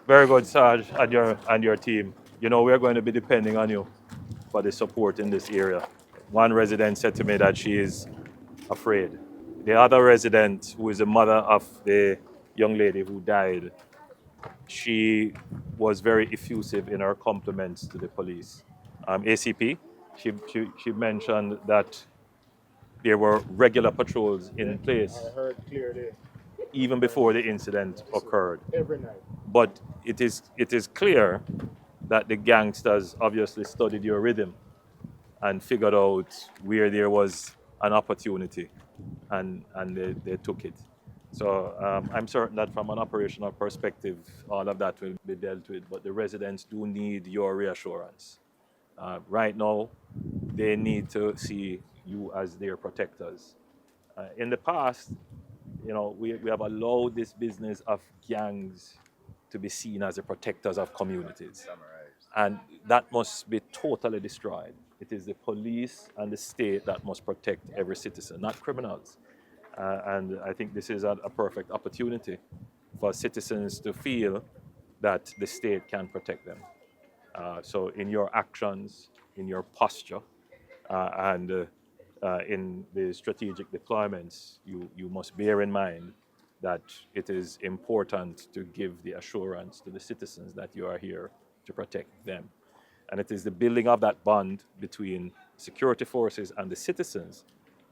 Very good, Sarge, and your team. You know, we're going to be depending on you for the support in this area. One resident said to me that she is afraid. The other resident, who is the mother of the young lady who died, she was very effusive in her compliments to the police. ACP, she mentioned that there were regular patrols in place I heard clearly even before the incident occurred. every night. But it is clear that the gangsters obviously studied your rhythm and figured out where there was an opportunity, and they took it. So I'm certain that from an operational perspective, all of that will be dealt with. But the residents do need your reassurance. Right now, they need to see you as their protectors. In the past, we have allowed this business of gangs to be seen as the protectors of communities. And that must be totally destroyed. It is the police and the state that must protect every citizen, not criminals. And I think this is a perfect opportunity for citizens to feel that the state can protect them. So in your actions, in your posture, and in the strategic deployments, you must bear in mind that it is important to give the assurance to the citizens that you are here to protect them. And it is the building of that bond between security forces and the citizens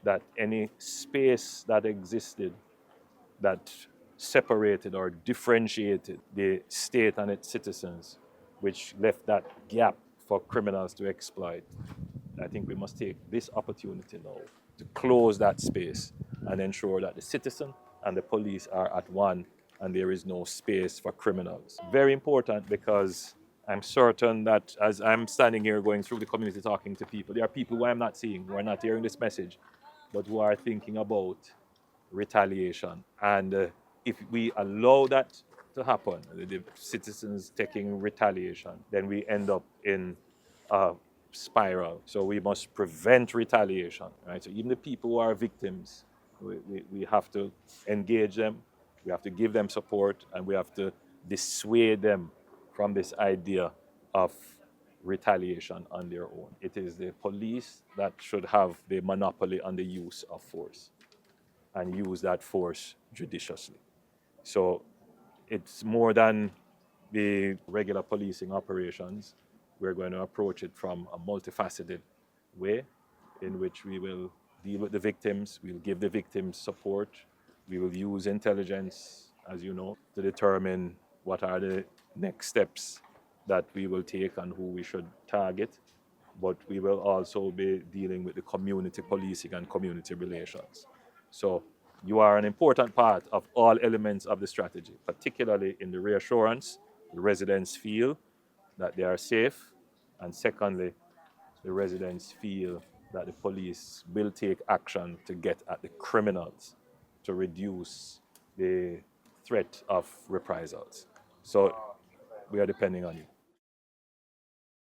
that any space that existed that separated or differentiated the state and its citizens, which left that gap for criminals to exploit. I think we must take this opportunity now to close that space and ensure that the citizen and the police are at one and there is no space for criminals. Very important, because I'm certain that as I'm standing here going through the community talking to people, there are people who I'm not seeing, who are not hearing this message, but who are thinking about retaliation. And if we allow that to happen, the citizens taking retaliation, then we end up in a spiral. So we must prevent retaliation, right? So even the people who are victims, we have to engage them, we have to give them support, and we have to dissuade them from this idea of retaliation on their own. It is the police that should have the monopoly on the use of force and use that force judiciously. So it's more than the regular policing operations. We're going to approach it from a multifaceted way in which we will deal with the victims, we'll give the victims support, we will use intelligence, as you know, to determine what are the next steps that we will take and who we should target. But we will also be dealing with the community policing and community relations. So you are an important part of all elements of the strategy, particularly in the reassurance. The residents feel that they are safe, and secondly, the residents feel that the police will take action to get at the criminals to reduce the threat of reprisals. So we are depending on you.